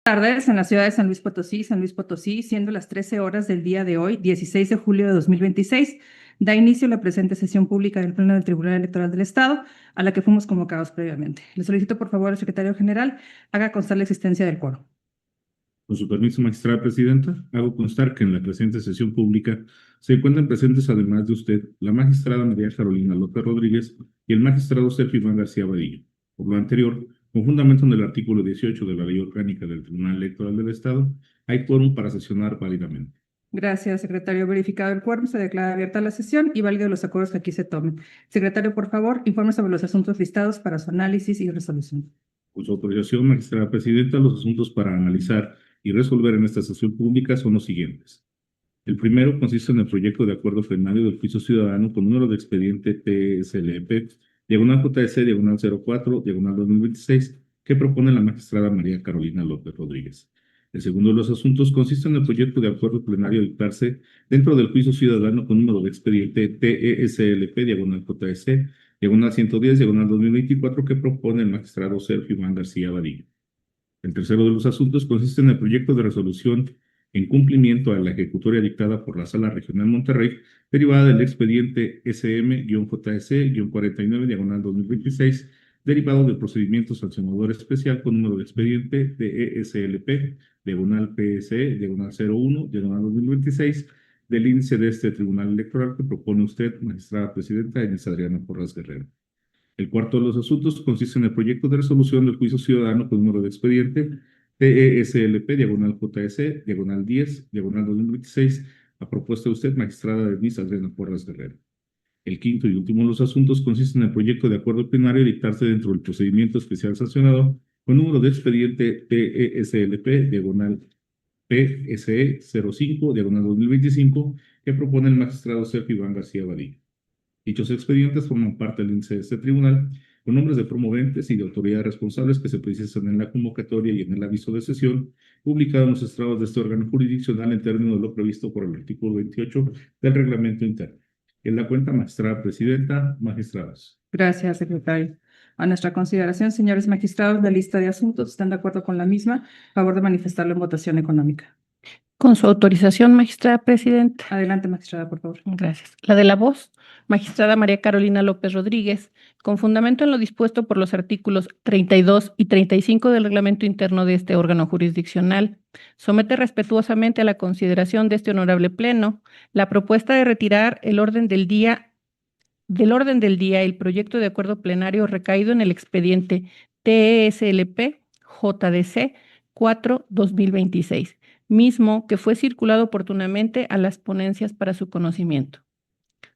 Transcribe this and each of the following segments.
Tardes en la ciudad de San Luis Potosí, siendo las 13 horas del día de hoy, 16 de julio de 2026, da inicio la presente sesión pública del Pleno del Tribunal Electoral del Estado, a la que fuimos convocados previamente. Le solicito, por favor, al secretario general, haga constar la existencia del quórum. Con su permiso, magistrada presidenta, hago constar que en la presente sesión pública se encuentran presentes, además de usted, la magistrada María Carolina López Rodríguez y el magistrado Sergio Iván García Vadillo. Por lo anterior, con fundamento en el artículo 18 de la Ley Orgánica del Tribunal Electoral del Estado, hay quórum para sesionar válidamente. Gracias, secretario. Verificado el quórum, se declara abierta la sesión y válidos los acuerdos que aquí se tomen. Secretario, por favor, informe sobre los asuntos listados para su análisis y resolución. Con su autorización, magistrada presidenta, los asuntos para analizar y resolver en esta sesión pública son los siguientes. El primero consiste en el proyecto de acuerdo plenario del juicio ciudadano con número de expediente TSLP, diagonal JS, diagonal 04, diagonal 2026, que propone la magistrada María Carolina López Rodríguez. El segundo de los asuntos consiste en el proyecto de acuerdo plenario a dictarse dentro del juicio ciudadano con número de expediente TESLP, diagonal JS, diagonal 110, diagonal 2024, que propone el magistrado Sergio Iván García Vadillo. El tercero de los asuntos consiste en el proyecto de resolución en cumplimiento a la ejecutoria dictada por la Sala Regional Monterrey, derivada del expediente SM-JS-49, diagonal 2026, derivado del procedimiento sancionador especial con número de expediente DESLP, diagonal PSE, diagonal 01, diagonal 2026, del índice de este Tribunal Electoral que propone usted, magistrada presidenta Inés Adriana Porras Guerrero. El cuarto de los asuntos consiste en el proyecto de resolución del juicio ciudadano con número de expediente TESLP, diagonal JS, diagonal 10, diagonal 2026, a propuesta de usted, magistrada Denise Adriana Porras Guerrero. El quinto y último de los asuntos consiste en el proyecto de acuerdo plenario a dictarse dentro del procedimiento especial sancionado con número de expediente TESLP, diagonal PSE 05, diagonal 2025, que propone el magistrado Sergio Iván García Vadillo. Dichos expedientes forman parte del índice de este tribunal con nombres de promoventes y de autoridades responsables que se precisan en la convocatoria y en el aviso de sesión publicado en los estrados de este órgano jurisdiccional en términos de lo previsto por el artículo 28 del reglamento interno. En la cuenta, magistrada presidenta, magistrados. Gracias, secretario. A nuestra consideración, señores magistrados, la lista de asuntos, ¿están de acuerdo con la misma? Favor de manifestarlo en votación económica. Con su autorización, magistrada presidenta. Adelante, magistrada, por favor. Gracias. La de la voz, magistrada María Carolina López Rodríguez, con fundamento en lo dispuesto por los artículos 32 y 35 del reglamento interno de este órgano jurisdiccional, somete respetuosamente a la consideración de este honorable pleno la propuesta de retirar del orden del día el proyecto de acuerdo plenario recaído en el expediente TESLP JDC 4-2026, mismo que fue circulado oportunamente a las ponencias para su conocimiento.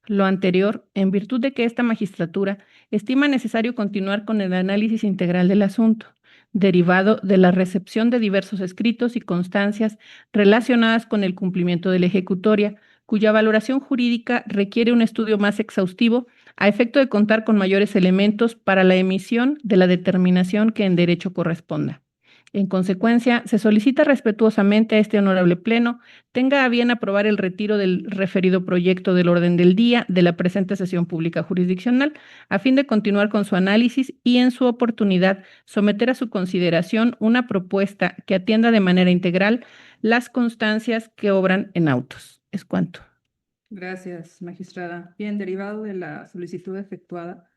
Lo anterior, en virtud de que esta magistratura estima necesario continuar con el análisis integral del asunto, derivado de la recepción de diversos escritos y constancias relacionadas con el cumplimiento de la ejecutoria, cuya valoración jurídica requiere un estudio más exhaustivo a efecto de contar con mayores elementos para la emisión de la determinación que en derecho corresponda. En consecuencia, se solicita respetuosamente a este honorable pleno tenga a bien aprobar el retiro del referido proyecto del orden del día de la presente sesión pública jurisdiccional, a fin de continuar con su análisis y, en su oportunidad, someter a su consideración una propuesta que atienda de manera integral las constancias que obran en autos. Es cuanto. Gracias, magistrada. Bien, derivado de la solicitud efectuada,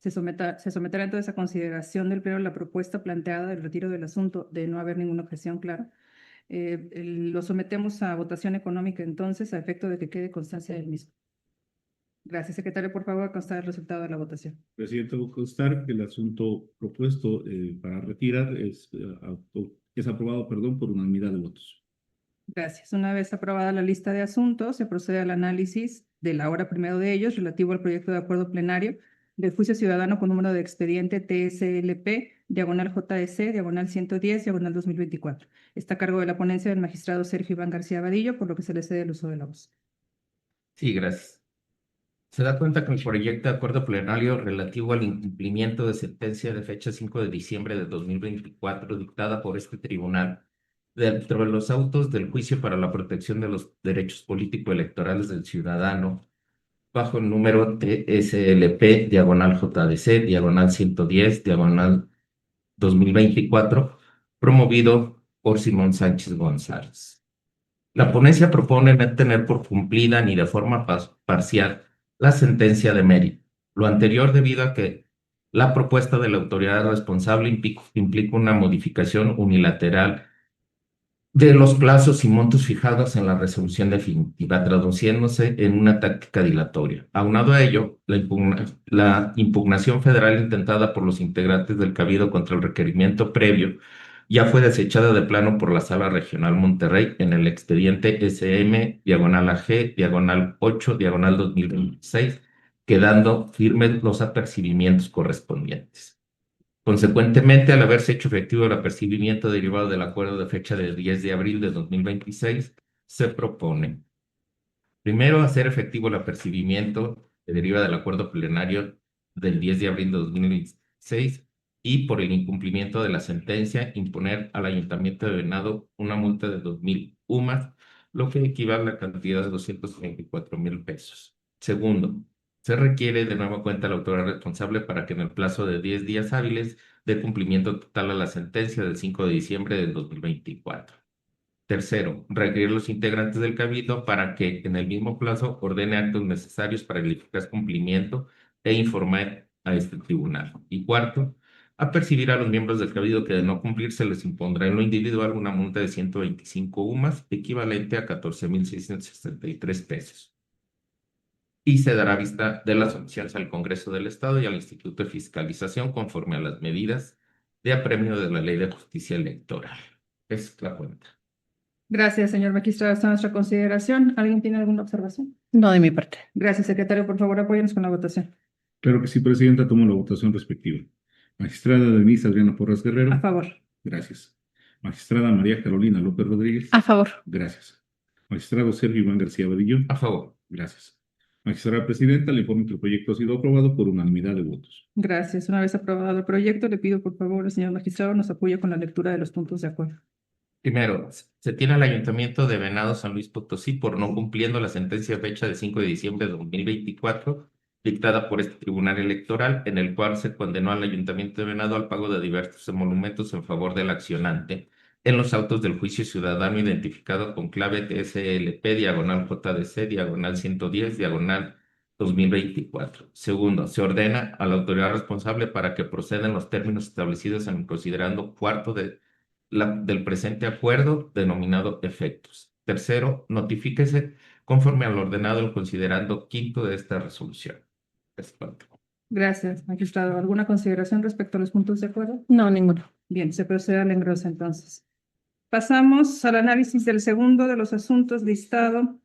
se someterá entonces a consideración del Pleno la propuesta planteada del retiro del asunto, de no haber ninguna objeción, claro. Lo sometemos a votación económica entonces, a efecto de que quede constancia del mismo. Gracias, secretario. Por favor, constar el resultado de la votación. Presidente, debo constar que el asunto propuesto para retirar es aprobado, por unanimidad de votos. Gracias. Una vez aprobada la lista de asuntos, se procede al análisis de la hora primero de ellos, relativo al proyecto de acuerdo plenario del juicio ciudadano con número de expediente TSLP, diagonal JS, diagonal 110, diagonal 2024. Está a cargo de la ponencia del magistrado Sergio Iván García Vadillo, por lo que se le cede el uso de la voz. Sí, gracias. Se da cuenta que el proyecto de acuerdo plenario relativo al incumplimiento de sentencia de fecha 5 de diciembre de 2024 dictada por este tribunal dentro de los autos del juicio para la protección de los derechos político-electorales del ciudadano bajo el número TSLP, diagonal JDC, diagonal 110, diagonal 2024, promovido por Simón Sánchez González. La ponencia propone no tener por cumplida ni de forma parcial la sentencia de mérito. Lo anterior debido a que la propuesta de la autoridad responsable implica una modificación unilateral de los plazos y montos fijados en la resolución definitiva, traduciéndose en una táctica dilatoria. Aunado a ello, la impugnación federal intentada por los integrantes del Cabildo contra el requerimiento previo ya fue desechada de plano por la Sala Regional Monterrey en el expediente SM/AG/8/2026, quedando firmes los apercibimientos correspondientes. Consecuentemente, al haberse hecho efectivo el apercibimiento derivado del acuerdo de fecha del 10 de abril de 2026, se propone, primero, hacer efectivo el apercibimiento que deriva del acuerdo plenario del 10 de abril de 2026 y, por el incumplimiento de la sentencia, imponer al Ayuntamiento de Venado una multa de 2,000 UMAS, lo que equivale a la cantidad de 234,000 pesos. Segundo, se requiere de nueva cuenta a la autoridad responsable para que en el plazo de 10 días hábiles dé cumplimiento total a la sentencia del 5 de diciembre del 2024. Tercero, requerir a los integrantes del Cabildo para que en el mismo plazo ordene actos necesarios para el eficaz cumplimiento e informar a este tribunal. Y cuarto, apercibir a los miembros del Cabildo que de no cumplir se les impondrá en lo individual una multa de 125 UMAS, equivalente a 14,663 pesos. Y se dará vista de las omisiones al Congreso del Estado y al Instituto de Fiscalización conforme a las medidas de apremio de la Ley de Justicia Electoral. Es la cuenta. Gracias, señor magistrado. Está a nuestra consideración. ¿Alguien tiene alguna observación? No de mi parte. Gracias, secretario. Por favor, apóyenos con la votación. Claro que sí, Presidenta. Tomo la votación respectiva. Magistrada Denise Adriana Porras Guerrero. A favor. Gracias. Magistrada María Carolina López Rodríguez. A favor. Gracias. Magistrado Sergio Iván García Vadillo. A favor. Gracias. Magistrada Presidenta, le informo que el proyecto ha sido aprobado por unanimidad de votos. Gracias. Una vez aprobado el proyecto, le pido por favor al señor magistrado nos apoye con la lectura de los puntos de acuerdo. Primero, se tiene al Ayuntamiento de Venado San Luis Potosí por no cumpliendo la sentencia de fecha de 5 de diciembre de 2024 dictada por este Tribunal Electoral, en el cual se condenó al Ayuntamiento de Venado al pago de diversos emolumentos en favor del accionante en los autos del juicio ciudadano identificado con clave TSLP/JC/110/2024. Segundo, se ordena a la autoridad responsable para que proceda en los términos establecidos en el considerando cuarto del presente acuerdo denominado efectos. Tercero, notifíquese conforme al ordenado el considerando quinto de esta resolución. Es cuanto. Gracias, magistrado. ¿Alguna consideración respecto a los puntos de acuerdo? No, ninguno. Bien, se procede al engroso entonces. Pasamos al análisis del segundo de los asuntos listado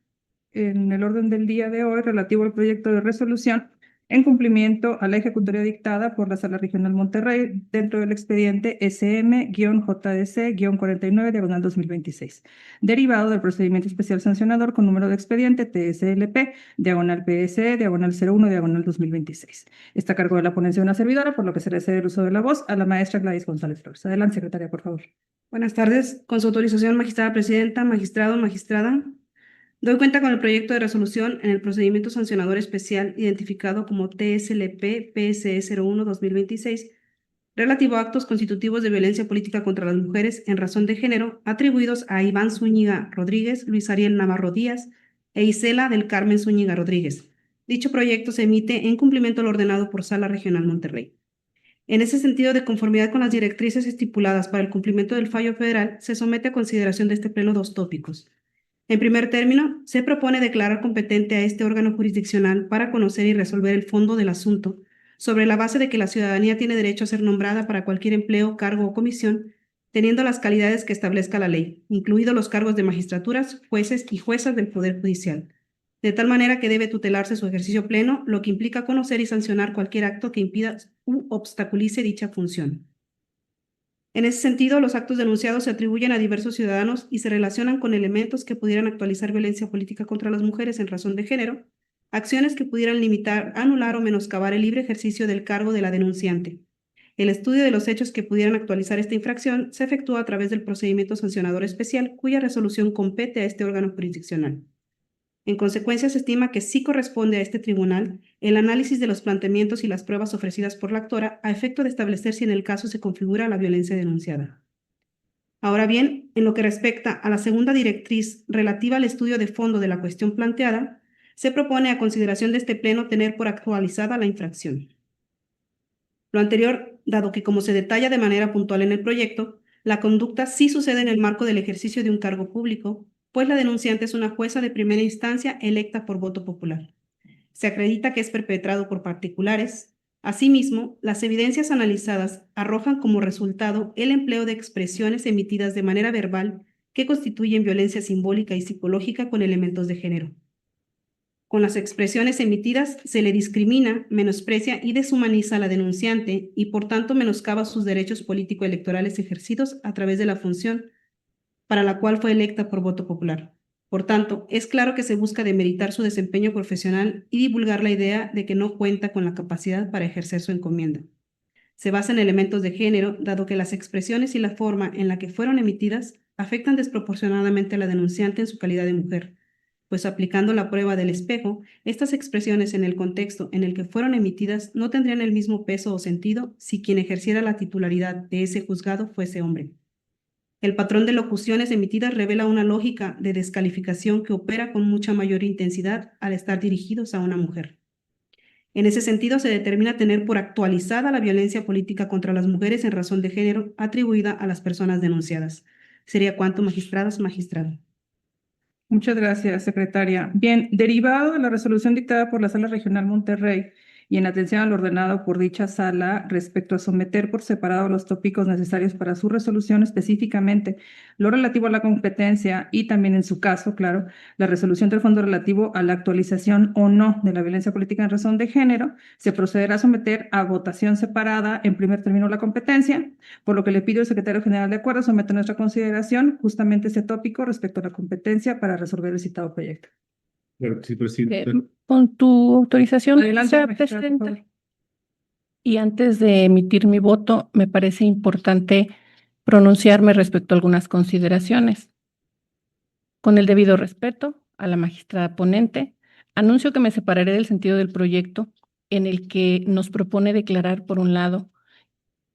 en el orden del día de hoy relativo al proyecto de resolución en cumplimiento a la ejecutoria dictada por la Sala Regional Monterrey dentro del expediente SM-JDC-49/2026, derivado del procedimiento especial sancionador con número de expediente TSLP/PSE/01/2026. Está a cargo de la ponencia de una servidora, por lo que se le cede el uso de la voz a la maestra Gladys González Flores. Adelante, secretaria, por favor. Buenas tardes. Con su autorización, magistrada presidenta, magistrado, magistrada, doy cuenta con el proyecto de resolución en el procedimiento sancionador especial identificado como TSLP-PSE01/2026 relativo a actos constitutivos de violencia política contra las mujeres en razón de género atribuidos a Iván Zúñiga Rodríguez, Luis Ariel Navarro Díaz e Isela del Carmen Zúñiga Rodríguez. Dicho proyecto se emite en cumplimiento al ordenado por Sala Regional Monterrey. En ese sentido, de conformidad con las directrices estipuladas para el cumplimiento del fallo federal, se somete a consideración de este pleno dos tópicos. En primer término, se propone declarar competente a este órgano jurisdiccional para conocer y resolver el fondo del asunto, sobre la base de que la ciudadanía tiene derecho a ser nombrada para cualquier empleo, cargo o comisión, teniendo las calidades que establezca la ley, incluidos los cargos de magistraturas, jueces y juezas del Poder Judicial, de tal manera que debe tutelarse su ejercicio pleno, lo que implica conocer y sancionar cualquier acto que impida u obstaculice dicha función. En ese sentido, los actos denunciados se atribuyen a diversos ciudadanos y se relacionan con elementos que pudieran actualizar violencia política contra las mujeres en razón de género, acciones que pudieran limitar, anular o menoscabar el libre ejercicio del cargo de la denunciante. El estudio de los hechos que pudieran actualizar esta infracción se efectúa a través del procedimiento sancionador especial, cuya resolución compete a este órgano jurisdiccional. En consecuencia, se estima que sí corresponde a este tribunal el análisis de los planteamientos y las pruebas ofrecidas por la actora a efecto de establecer si en el caso se configura la violencia denunciada. Ahora bien, en lo que respecta a la segunda directriz relativa al estudio de fondo de la cuestión planteada, se propone a consideración de este Pleno tener por actualizada la infracción. Lo anterior, dado que como se detalla de manera puntual en el proyecto, la conducta sí sucede en el marco del ejercicio de un cargo público, pues la denunciante es una jueza de primera instancia electa por voto popular. Se acredita que es perpetrado por particulares. Asimismo, las evidencias analizadas arrojan como resultado el empleo de expresiones emitidas de manera verbal que constituyen violencia simbólica y psicológica con elementos de género. Con las expresiones emitidas se le discrimina, menosprecia y deshumaniza a la denunciante y por tanto menoscaba sus derechos político-electorales ejercidos a través de la función para la cual fue electa por voto popular. Por tanto, es claro que se busca demeritar su desempeño profesional y divulgar la idea de que no cuenta con la capacidad para ejercer su encomienda. Se basa en elementos de género, dado que las expresiones y la forma en la que fueron emitidas afectan desproporcionadamente a la denunciante en su calidad de mujer, pues aplicando la prueba del espejo, estas expresiones en el contexto en el que fueron emitidas no tendrían el mismo peso o sentido si quien ejerciera la titularidad de ese juzgado fuese hombre. El patrón de locuciones emitidas revela una lógica de descalificación que opera con mucha mayor intensidad al estar dirigidos a una mujer. En ese sentido, se determina tener por actualizada la violencia política contra las mujeres en razón de género atribuida a las personas denunciadas. Sería cuanto, magistrados, magistrado. Muchas gracias, secretaria. Bien, derivado de la resolución dictada por la Sala Regional Monterrey y en atención al ordenado por dicha sala respecto a someter por separado los tópicos necesarios para su resolución, específicamente lo relativo a la competencia y también en su caso, claro, la resolución del fondo relativo a la actualización o no de la violencia política en razón de género, se procederá a someter a votación separada en primer término la competencia, por lo que le pido al secretario general de acuerdo someta a nuestra consideración justamente ese tópico respecto a la competencia para resolver el citado proyecto. Claro que sí, Presidenta. Con tu autorización, Adelante, señora magistrada, por Presidenta. favor. Y antes de emitir mi voto, me parece importante pronunciarme respecto a algunas consideraciones. Con el debido respeto a la magistrada ponente, anuncio que me separaré del sentido del proyecto en el que nos propone declarar, por un lado,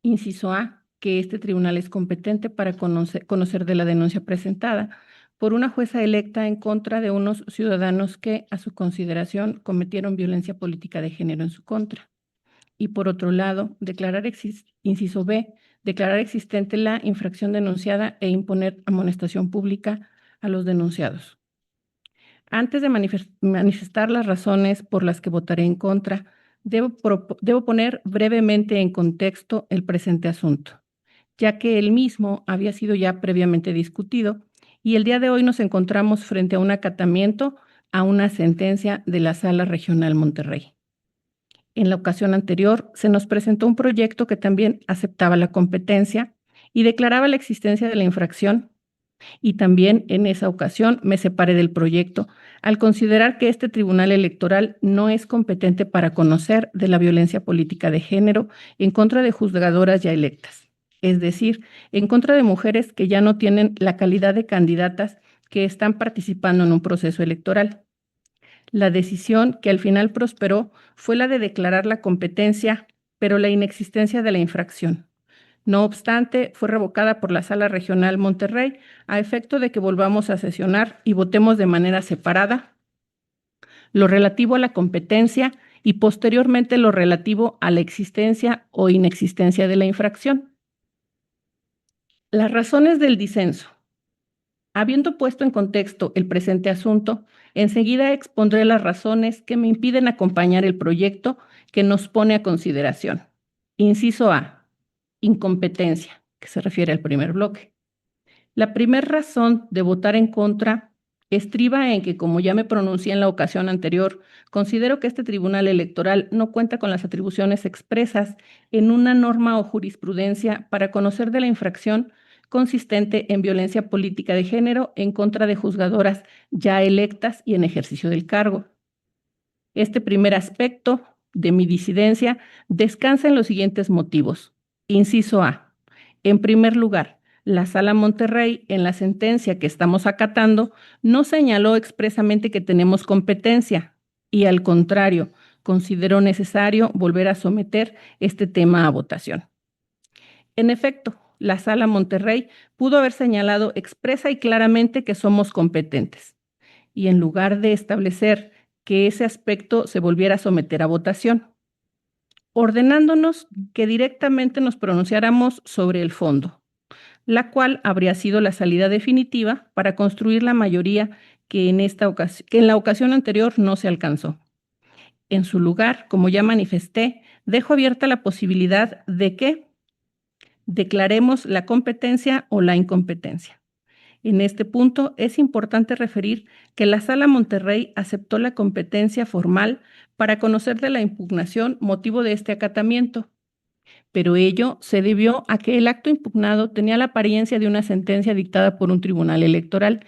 inciso A, que este tribunal es competente para conocer de la denuncia presentada por una jueza electa en contra de unos ciudadanos que, a su consideración, cometieron violencia política de género en su contra. Y por otro lado, inciso B, declarar existente la infracción denunciada e imponer amonestación pública a los denunciados. Antes de manifestar las razones por las que votaré en contra, debo poner brevemente en contexto el presente asunto, ya que el mismo había sido ya previamente discutido y el día de hoy nos encontramos frente a un acatamiento a una sentencia de la Sala Regional Monterrey. En la ocasión anterior se nos presentó un proyecto que también aceptaba la competencia y declaraba la existencia de la infracción, y también en esa ocasión me separé del proyecto al considerar que este tribunal electoral no es competente para conocer de la violencia política de género en contra de juzgadoras ya electas, es decir, en contra de mujeres que ya no tienen la calidad de candidatas que están participando en un proceso electoral. La decisión que al final prosperó fue la de declarar la competencia, pero la inexistencia de la infracción. No obstante, fue revocada por la Sala Regional Monterrey a efecto de que volvamos a sesionar y votemos de manera separada lo relativo a la competencia y posteriormente lo relativo a la existencia o inexistencia de la infracción. Las razones del disenso. Habiendo puesto en contexto el presente asunto, enseguida expondré las razones que me impiden acompañar el proyecto que nos pone a consideración. Inciso A. Incompetencia, que se refiere al primer bloque. La primera razón de votar en contra estriba en que, como ya me pronuncié en la ocasión anterior, considero que este tribunal electoral no cuenta con las atribuciones expresas en una norma o jurisprudencia para conocer de la infracción consistente en violencia política de género en contra de juzgadoras ya electas y en ejercicio del cargo. Este primer aspecto de mi disidencia descansa en los siguientes motivos. Inciso A. En primer lugar, la Sala Monterrey, en la sentencia que estamos acatando, no señaló expresamente que tenemos competencia y, al contrario, consideró necesario volver a someter este tema a votación. En efecto, la Sala Monterrey pudo haber señalado expresa y claramente que somos competentes. Y en lugar de establecer que ese aspecto se volviera a someter a votación, ordenándonos que directamente nos pronunciáramos sobre el fondo, la cual habría sido la salida definitiva para construir la mayoría que en la ocasión anterior no se alcanzó. En su lugar, como ya manifesté, dejo abierta la posibilidad de que declaremos la competencia o la incompetencia. En este punto es importante referir que la Sala Monterrey aceptó la competencia formal para conocer de la impugnación motivo de este acatamiento, pero ello se debió a que el acto impugnado tenía la apariencia de una sentencia dictada por un tribunal electoral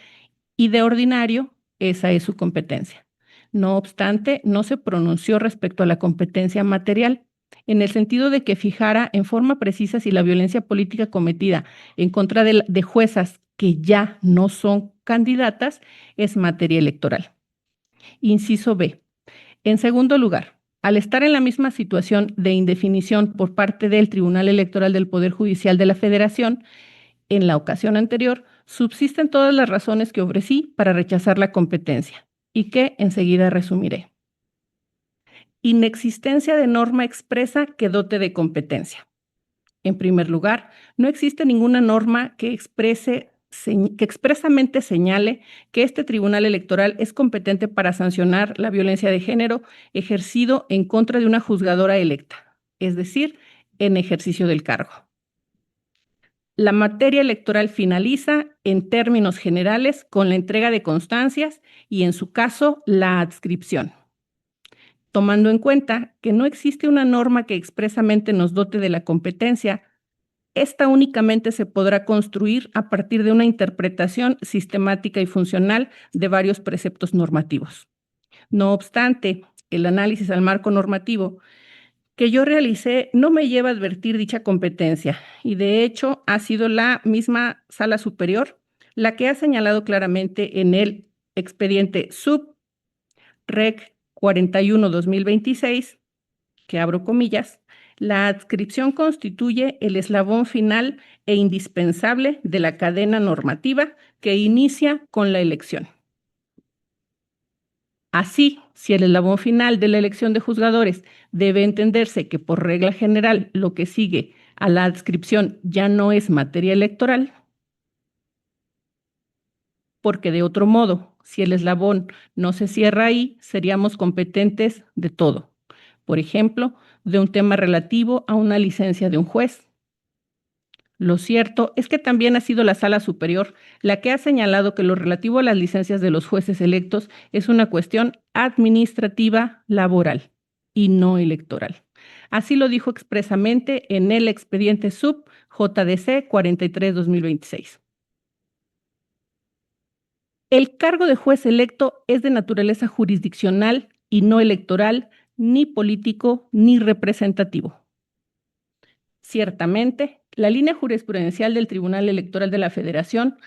y de ordinario esa es su competencia. No obstante, no se pronunció respecto a la competencia material, en el sentido de que fijara en forma precisa si la violencia política cometida en contra de juezas que ya no son candidatas es materia electoral. Inciso B. En segundo lugar, al estar en la misma situación de indefinición por parte del Tribunal Electoral del Poder Judicial de la Federación, en la ocasión anterior, subsisten todas las razones que ofrecí para rechazar la competencia y que enseguida resumiré. Inexistencia de norma expresa que dote de competencia. En primer lugar, no existe ninguna norma que expresamente señale que este Tribunal Electoral es competente para sancionar la violencia de género ejercido en contra de una juzgadora electa, es decir, en ejercicio del cargo. La materia electoral finaliza, en términos generales, con la entrega de constancias y, en su caso, la adscripción. Tomando en cuenta que no existe una norma que expresamente nos dote de la competencia, esta únicamente se podrá construir a partir de una interpretación sistemática y funcional de varios preceptos normativos. No obstante, el análisis al marco normativo que yo realicé no me lleva a advertir dicha competencia y de hecho ha sido la misma Sala Superior la que ha señalado claramente en el expediente sub-reg 41-2026, que abro comillas, la adscripción constituye el eslabón final e indispensable de la cadena normativa que inicia con la elección. Así, si el eslabón final de la elección de juzgadores debe entenderse que por regla general lo que sigue a la adscripción ya no es materia electoral, porque de otro modo, si el eslabón no se cierra ahí, seríamos competentes de todo. Por ejemplo, de un tema relativo a una licencia de un juez. Lo cierto es que también ha sido la Sala Superior la que ha señalado que lo relativo a las licencias de los jueces electos es una cuestión administrativa laboral y no electoral. Así lo dijo expresamente en el expediente sub JDC 43-2026. El cargo de juez electo es de naturaleza jurisdiccional y no electoral, ni político, ni representativo. Ciertamente, la línea jurisprudencial del Tribunal Electoral de la Federación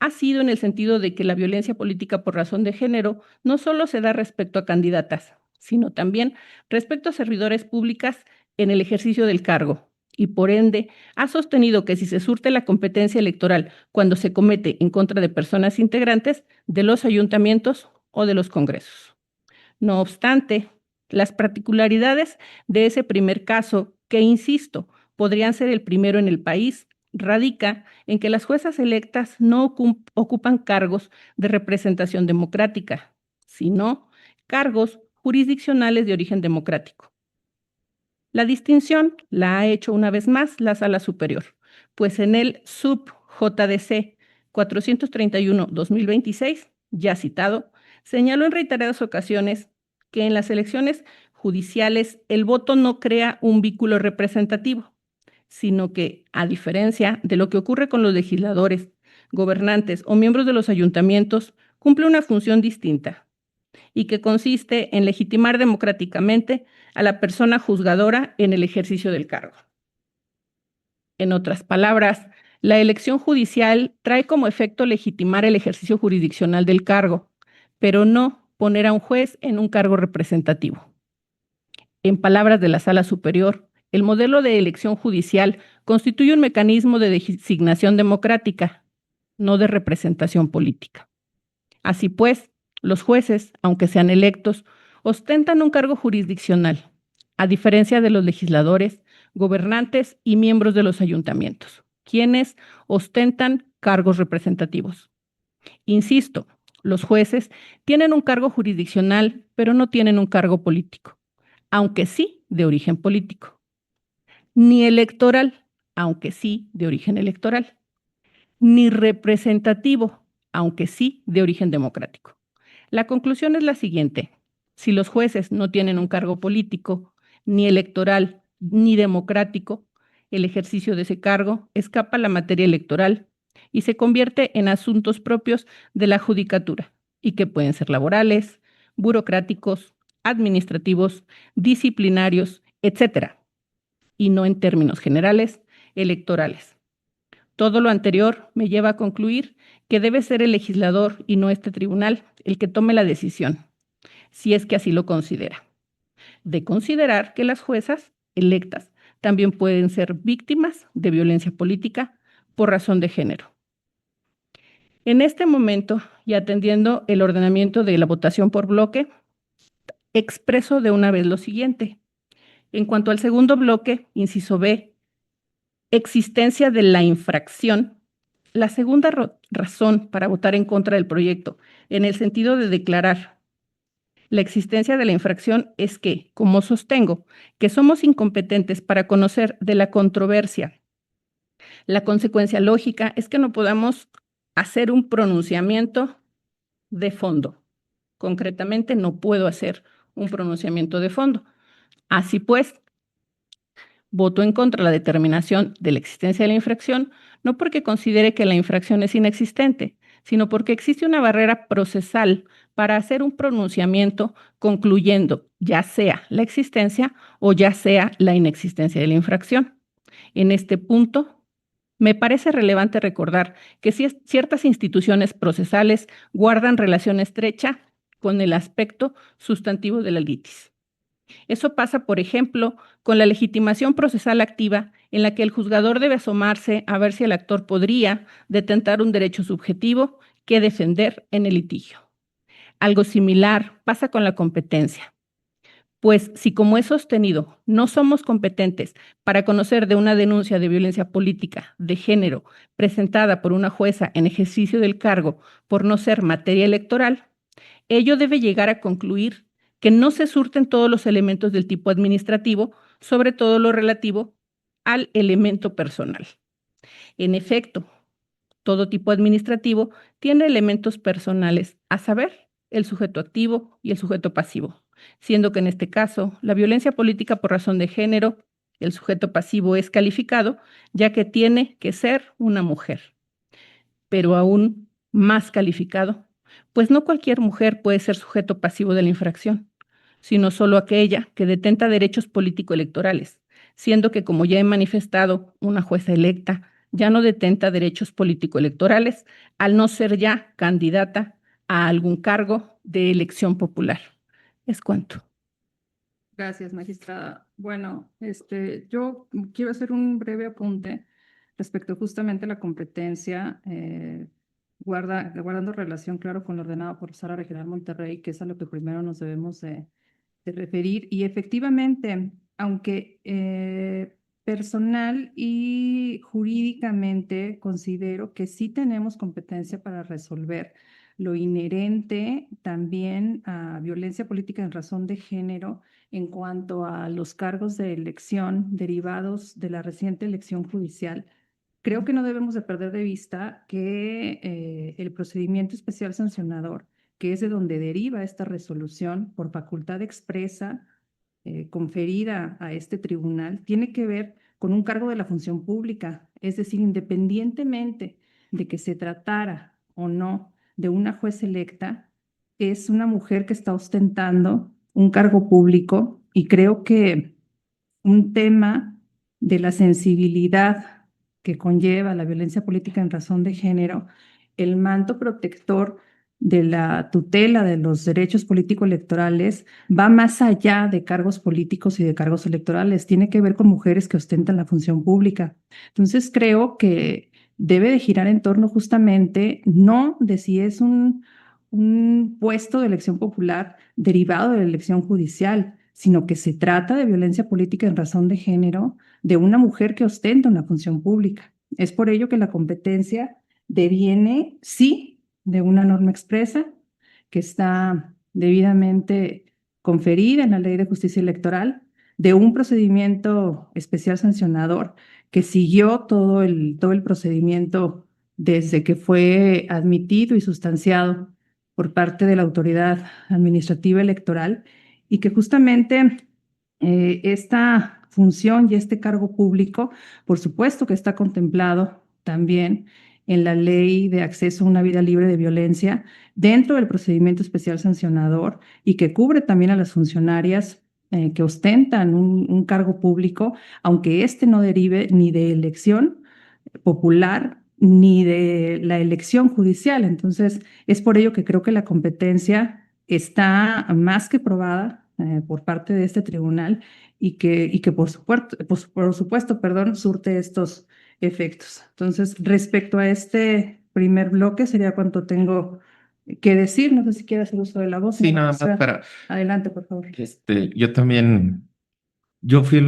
ha sido en el sentido de que la violencia política por razón de género no solo se da respecto a candidatas, sino también respecto a servidores públicas en el ejercicio del cargo, y por ende ha sostenido que si se surte la competencia electoral cuando se comete en contra de personas integrantes de los ayuntamientos o de los congresos. No obstante, las particularidades de ese primer caso, que insisto, podrían ser el primero en el país, radica en que las juezas electas no ocupan cargos de representación democrática, sino cargos jurisdiccionales de origen democrático. La distinción la ha hecho una vez más la Sala Superior, pues en el sub-JDC 431-2026, ya citado, señaló en reiteradas ocasiones que en las elecciones judiciales el voto no crea un vínculo representativo, sino que, a diferencia de lo que ocurre con los legisladores, gobernantes o miembros de los ayuntamientos, cumple una función distinta y que consiste en legitimar democráticamente a la persona juzgadora en el ejercicio del cargo. En otras palabras, la elección judicial trae como efecto legitimar el ejercicio jurisdiccional del cargo, pero no poner a un juez en un cargo representativo. En palabras de la Sala Superior, el modelo de elección judicial constituye un mecanismo de designación democrática, no de representación política. Así pues, los jueces, aunque sean electos, ostentan un cargo jurisdiccional, a diferencia de los legisladores, gobernantes y miembros de los ayuntamientos, quienes ostentan cargos representativos. Insisto, los jueces tienen un cargo jurisdiccional, pero no tienen un cargo político, aunque sí de origen político, ni electoral, aunque sí de origen electoral, ni representativo, aunque sí de origen democrático. La conclusión es la siguiente: si los jueces no tienen un cargo político, ni electoral, ni democrático, el ejercicio de ese cargo escapa a la materia electoral y se convierte en asuntos propios de la judicatura, y que pueden ser laborales, burocráticos, administrativos, disciplinarios, etcétera, y no en términos generales, electorales. Todo lo anterior me lleva a concluir que debe ser el legislador y no este tribunal el que tome la decisión, si es que así lo considera, de considerar que las juezas electas también pueden ser víctimas de violencia política por razón de género. En este momento, y atendiendo el ordenamiento de la votación por bloque, expreso de una vez lo siguiente. En cuanto al segundo bloque, inciso B, existencia de la infracción, la segunda razón para votar en contra del proyecto, en el sentido de declarar la existencia de la infracción, es que, como sostengo, que somos incompetentes para conocer de la controversia, la consecuencia lógica es que no podamos hacer un pronunciamiento de fondo. Concretamente, no puedo hacer un pronunciamiento de fondo. Así pues, voto en contra de la determinación de la existencia de la infracción, no porque considere que la infracción es inexistente, sino porque existe una barrera procesal para hacer un pronunciamiento concluyendo ya sea la existencia o ya sea la inexistencia de la infracción. En este punto, me parece relevante recordar que ciertas instituciones procesales guardan relación estrecha con el aspecto sustantivo de la litis. Eso pasa, por ejemplo, con la legitimación procesal activa, en la que el juzgador debe asomarse a ver si el actor podría detentar un derecho subjetivo que defender en el litigio. Algo similar pasa con la competencia. Pues si, como he sostenido, no somos competentes para conocer de una denuncia de violencia política de género presentada por una jueza en ejercicio del cargo por no ser materia electoral, ello debe llegar a concluir que no se surten todos los elementos del tipo administrativo, sobre todo lo relativo al elemento personal. En efecto, todo tipo administrativo tiene elementos personales, a saber, el sujeto activo y el sujeto pasivo, siendo que en este caso, la violencia política por razón de género, el sujeto pasivo es calificado, ya que tiene que ser una mujer, pero aún más calificado, pues no cualquier mujer puede ser sujeto pasivo de la infracción, sino solo aquella que detenta derechos político-electorales, siendo que, como ya he manifestado, una jueza electa ya no detenta derechos político-electorales al no ser ya candidata a algún cargo de elección popular. Es cuanto. Gracias, magistrada. Bueno, yo quiero hacer un breve apunte respecto justamente a la competencia, guardando relación, claro, con lo ordenado por Sala Regional Monterrey, que es a lo que primero nos debemos de referir. Y efectivamente, aunque personal y jurídicamente considero que sí tenemos competencia para resolver lo inherente también a violencia política en razón de género en cuanto a los cargos de elección derivados de la reciente elección judicial. Creo que no debemos de perder de vista que el procedimiento especial sancionador, que es de donde deriva esta resolución por facultad expresa conferida a este tribunal, tiene que ver con un cargo de la función pública, es decir, independientemente de que se tratara o no de una juez electa, es una mujer que está ostentando un cargo público y creo que un tema de la sensibilidad que conlleva la violencia política en razón de género, el manto protector de la tutela de los derechos político-electorales va más allá de cargos políticos y de cargos electorales, tiene que ver con mujeres que ostentan la función pública. Entonces creo que debe de girar en torno justamente no de si es un puesto de elección popular derivado de la elección judicial, sino que se trata de violencia política en razón de género de una mujer que ostenta una función pública. Es por ello que la competencia deviene, sí, de una norma expresa que está debidamente conferida en la Ley de Justicia Electoral, de un procedimiento especial sancionador que siguió todo el procedimiento desde que fue admitido y sustanciado por parte de la autoridad administrativa electoral y que justamente esta función y este cargo público, por supuesto que está contemplado también en la Ley de Acceso a una Vida Libre de Violencia dentro del procedimiento especial sancionador y que cubre también a las funcionarias que ostentan un cargo público, aunque este no derive ni de elección popular ni de la elección judicial. Entonces, es por ello que creo que la competencia está más que probada por parte de este tribunal y que por supuesto, perdón, surte estos efectos. Entonces, respecto a este primer bloque, sería cuanto tengo que decir. No sé si quiere hacer uso de la voz. Sí, señora nada más magistrada. para, Adelante, por favor. yo también, yo fui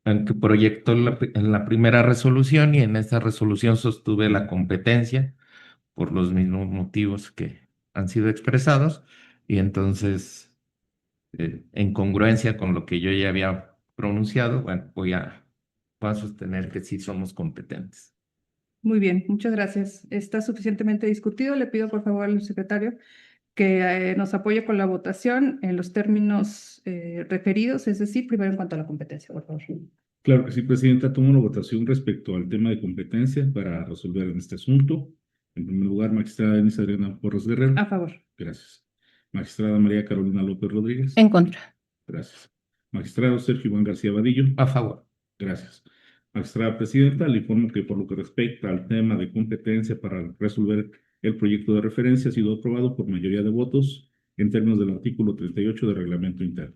el que proyectó en la primera resolución y en esa resolución sostuve la competencia por los mismos motivos que han sido expresados y entonces, en congruencia con lo que yo ya había pronunciado, bueno, voy a sostener que sí somos competentes. Muy bien, muchas gracias. Está suficientemente discutido. Le pido por favor al secretario que nos apoye con la votación en los términos referidos, es decir, primero en cuanto a la competencia, por favor. Claro que sí, Presidenta. Tomo la votación respecto al tema de competencia para resolver en este asunto. En primer lugar, magistrada Denise Adriana Porras Guerrero. A favor. Gracias. Magistrada María Carolina López Rodríguez. En contra. Gracias. Magistrado Sergio Iván García Vadillo. A favor. Gracias. Magistrada Presidenta, le informo que por lo que respecta al tema de competencia para resolver el proyecto de referencia ha sido aprobado por mayoría de votos en términos del artículo 38 del reglamento interno.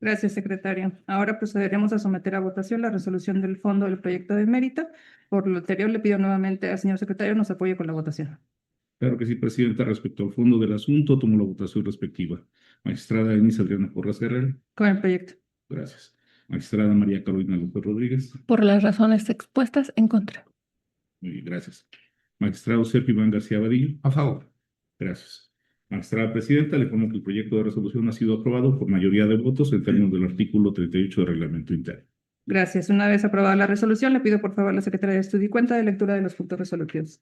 Gracias, secretario. Ahora procederemos a someter a votación la resolución del fondo del proyecto de mérito. Por lo anterior, le pido nuevamente al señor secretario nos apoye con la votación. Claro que sí, Presidenta. Respecto al fondo del asunto, tomo la votación respectiva. Magistrada Denise Adriana Porras Guerrero. Con el proyecto. Gracias. Magistrada María Carolina López Rodríguez. Por las razones expuestas, en contra. Muy bien, gracias. Magistrado Sergio Iván García Vadillo. A favor. Gracias. Magistrada Presidenta, le informo que el proyecto de resolución ha sido aprobado por mayoría de votos en términos del artículo 38 del reglamento interno. Gracias. Una vez aprobada la resolución, le pido por favor a la secretaria de Estudio y Cuenta de lectura de los puntos resolutivos.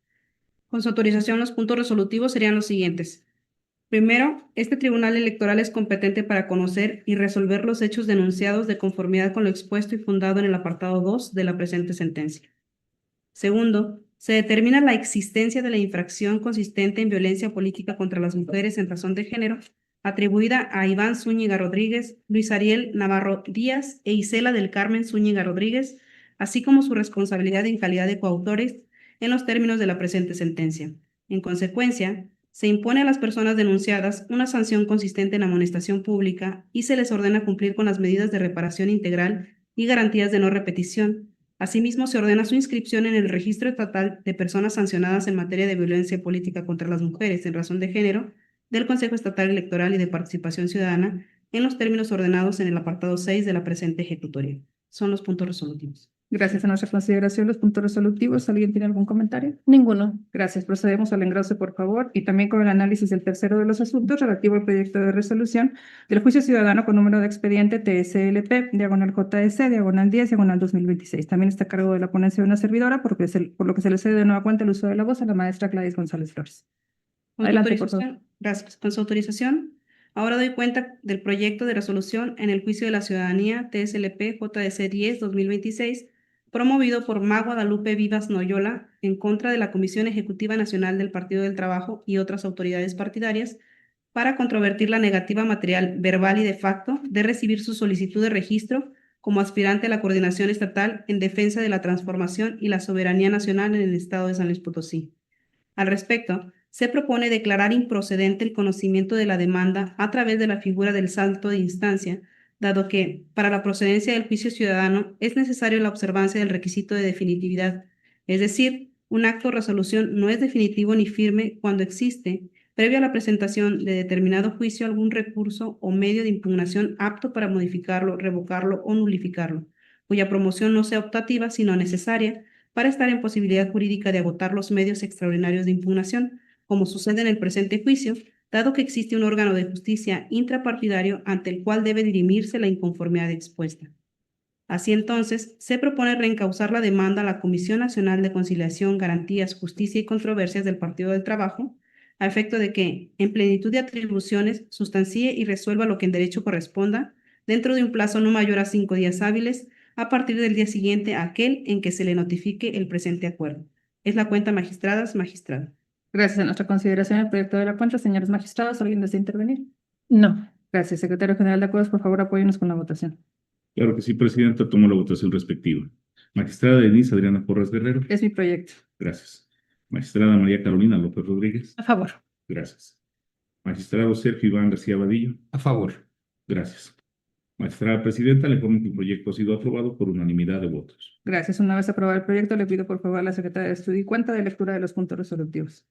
Con su autorización, los puntos resolutivos serían los siguientes. Primero, este tribunal electoral es competente para conocer y resolver los hechos denunciados de conformidad con lo expuesto y fundado en el apartado 2 de la presente sentencia. Segundo, se determina la existencia de la infracción consistente en violencia política contra las mujeres en razón de género, atribuida a Iván Zúñiga Rodríguez, Luis Ariel Navarro Díaz e Isela del Carmen Zúñiga Rodríguez, así como su responsabilidad en calidad de coautores en los términos de la presente sentencia. En consecuencia, se impone a las personas denunciadas una sanción consistente en amonestación pública y se les ordena cumplir con las medidas de reparación integral y garantías de no repetición. Asimismo, se ordena su inscripción en el Registro Estatal de Personas Sancionadas en materia de violencia política contra las mujeres en razón de género del Consejo Estatal Electoral y de Participación Ciudadana en los términos ordenados en el apartado 6 de la presente ejecutoria. Son los puntos resolutivos. Gracias a nuestra consideración, los puntos resolutivos. ¿Alguien tiene algún comentario? Ninguno. Gracias. Procedemos al engrose, por favor, y también con el análisis del tercero de los asuntos relativo al proyecto de resolución del juicio ciudadano con número de expediente TSLP, diagonal JS, diagonal 10, diagonal 2026. También está a cargo de la ponencia de una servidora, por lo que se le cede de nueva cuenta el uso de la voz a la maestra Gladys González Flores. Adelante, por favor. Gracias. Con su autorización, ahora doy cuenta del proyecto de resolución en el juicio de la ciudadanía TSLP JS 10-2026, promovido por Ma Guadalupe Vivas Noyola en contra de la Comisión Ejecutiva Nacional del Partido del Trabajo y otras autoridades partidarias para controvertir la negativa material, verbal y de facto de recibir su solicitud de registro como aspirante a la coordinación estatal en defensa de la transformación y la soberanía nacional en el estado de San Luis Potosí. Al respecto, se propone declarar improcedente el conocimiento de la demanda a través de la figura del salto de instancia, dado que, para la procedencia del juicio ciudadano, es necesario la observancia del requisito de definitividad, es decir, un acto o resolución no es definitivo ni firme cuando existe, previo a la presentación de determinado juicio, algún recurso o medio de impugnación apto para modificarlo, revocarlo o nulificarlo, cuya promoción no sea optativa, sino necesaria, para estar en posibilidad jurídica de agotar los medios extraordinarios de impugnación, como sucede en el presente juicio, dado que existe un órgano de justicia intrapartidario ante el cual debe dirimirse la inconformidad expuesta. Así entonces, se propone reencauzar la demanda a la Comisión Nacional de Conciliación, Garantías, Justicia y Controversias del Partido del Trabajo, a efecto de que, en plenitud de atribuciones, sustancie y resuelva lo que en derecho corresponda, dentro de un plazo no mayor a 5 días hábiles, a partir del día siguiente a aquel en que se le notifique el presente acuerdo. Es la cuenta, magistradas, magistrado. Gracias. A nuestra consideración el proyecto de la cuenta, señores magistrados, ¿alguien desea intervenir? No. Gracias. Secretario General de Acuerdos, por favor, apóyenos con la votación. Claro que sí, Presidenta. Tomo la votación respectiva. Magistrada Denise Adriana Porras Guerrero. Es mi proyecto. Gracias. Magistrada María Carolina López Rodríguez. A favor. Gracias. Magistrado Sergio Iván García Vadillo. A favor. Gracias. Magistrada Presidenta, le informo que el proyecto ha sido aprobado por unanimidad de votos. Gracias. Una vez aprobado el proyecto, le pido por favor a la Secretaria de Estudio y Cuenta de lectura de los puntos resolutivos.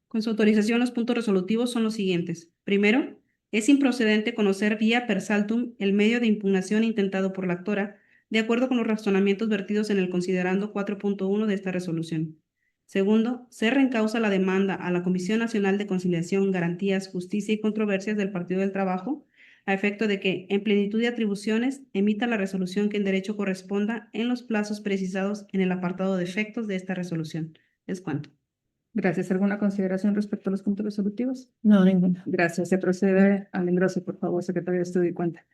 Con su autorización, los puntos resolutivos son los siguientes. Primero, es improcedente conocer vía per saltum el medio de impugnación intentado por la actora, de acuerdo con los razonamientos vertidos en el considerando 4.1 de esta resolución. Segundo, se reencausa la demanda a la Comisión Nacional de Conciliación, Garantías, Justicia y Controversias del Partido del Trabajo, a efecto de que, en plenitud de atribuciones, emita la resolución que en derecho corresponda en los plazos precisados en el apartado de efectos de esta resolución. Es cuanto. Gracias. ¿Alguna consideración respecto a los puntos resolutivos? No, ninguna. Gracias. Se procede al engrose, por favor, Secretario de Estudio y Cuenta.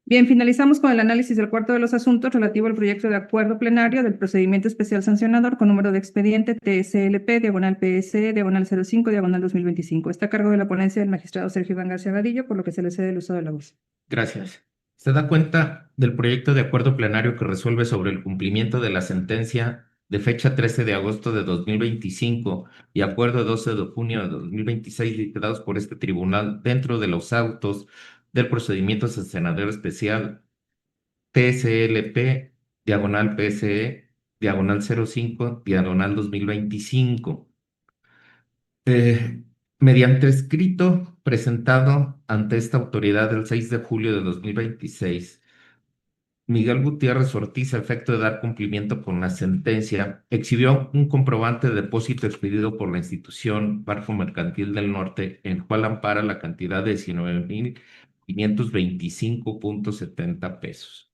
Bien, finalizamos con el análisis del cuarto de los asuntos relativo al proyecto de acuerdo plenario del procedimiento especial sancionador con número de expediente TSLP/PSE/05/2025. Está a cargo de la ponencia del magistrado Sergio Iván García Vadillo, por lo que se le cede el uso de la voz. Gracias. Se da cuenta del proyecto de acuerdo plenario que resuelve sobre el cumplimiento de la sentencia de fecha 13 de agosto de 2025 y acuerdo 12 de junio de 2026 dictados por este tribunal dentro de los autos del procedimiento sancionador especial TSLP/PSE/05/2025. Mediante escrito presentado ante esta autoridad el 6 de julio de 2026, Miguel Gutiérrez Ortiz, a efecto de dar cumplimiento con la sentencia, exhibió un comprobante de depósito expedido por la institución Banco Mercantil del Norte, en el cual ampara la cantidad de 19,525.70 pesos.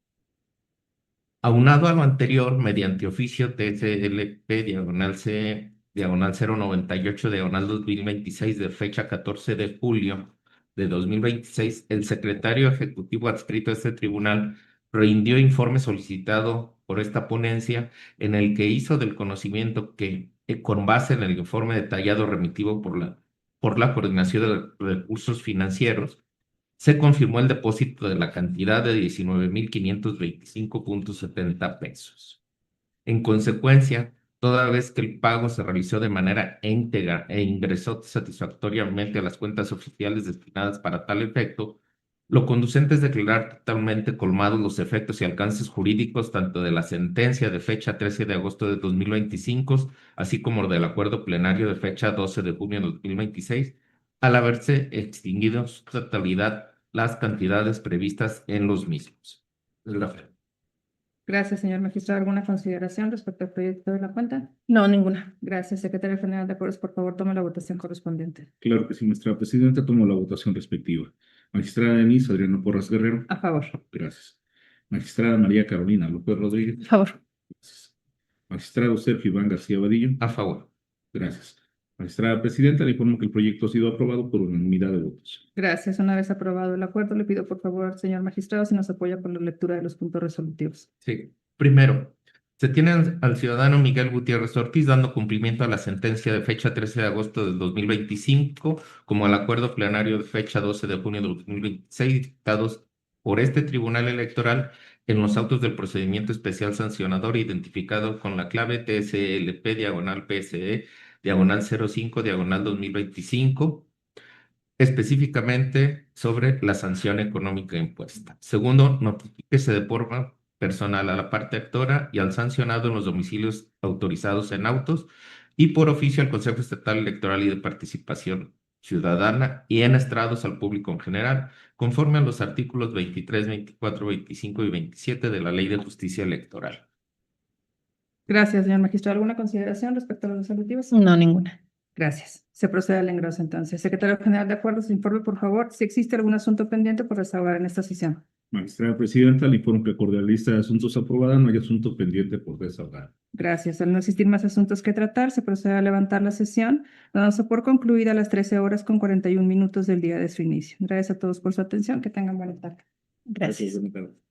Aunado a lo anterior, mediante oficio TSLP/CE/098/2026 de fecha 14 de julio de 2026, el secretario ejecutivo adscrito a este tribunal rindió informe solicitado por esta ponencia, en el que hizo del conocimiento que, con base en el informe detallado remitido por la Coordinación de Recursos Financieros, se confirmó el depósito de la cantidad de 19,525.70 pesos. En consecuencia, toda vez que el pago se realizó de manera íntegra e ingresó satisfactoriamente a las cuentas oficiales destinadas para tal efecto, lo conducente es declarar totalmente colmados los efectos y alcances jurídicos tanto de la sentencia de fecha 13 de agosto de 2025, así como del acuerdo plenario de fecha 12 de junio de 2026, al haberse extinguido en su totalidad las cantidades previstas en los mismos. Gracias, señor magistrado. ¿Alguna consideración respecto al proyecto de la cuenta? No, ninguna. Gracias. Secretario General de Acuerdos, por favor, tome la votación correspondiente. Claro que sí, magistrada Presidenta. Tomo la votación respectiva. Magistrada Denise Adriana Porras Guerrero. A favor. Gracias. Magistrada María Carolina López Rodríguez. A favor. Gracias. Magistrado Sergio Iván García Vadillo. A favor. Gracias. Magistrada Presidenta, le informo que el proyecto ha sido aprobado por unanimidad de votos. Gracias. Una vez aprobado el acuerdo, le pido por favor al señor magistrado si nos apoya con la lectura de los puntos resolutivos. Sí. Primero, se tiene al ciudadano Miguel Gutiérrez Ortiz dando cumplimiento a la sentencia de fecha 13 de agosto del 2025, como al acuerdo plenario de fecha 12 de junio de 2026, dictados por este Tribunal Electoral en los autos del procedimiento especial sancionador identificado con la clave TSLP/PSE 05/2025, específicamente sobre la sanción económica impuesta. Segundo, notifíquese de forma personal a la parte actora y al sancionado en los domicilios autorizados en autos y por oficio al Consejo Estatal Electoral y de Participación Ciudadana y en estrados al público en general, conforme a los artículos 23, 24, 25 y 27 de la Ley de Justicia Electoral. Gracias, señor magistrado. ¿Alguna consideración respecto a los resolutivos? No, ninguna. Gracias. Se procede al engroso entonces. Secretario General, de acuerdo, se informe, por favor, si existe algún asunto pendiente por desahogar en esta sesión. Magistrada Presidenta, le informo que acorde a la lista de asuntos aprobada no hay asunto pendiente por desahogar. Gracias. Al no existir más asuntos que tratar, se procede a levantar la sesión, dándose por concluida a las 13:41 del día de su inicio. Gracias a todos por su atención. Que tengan buena tarde. Gracias. Buenas tardes.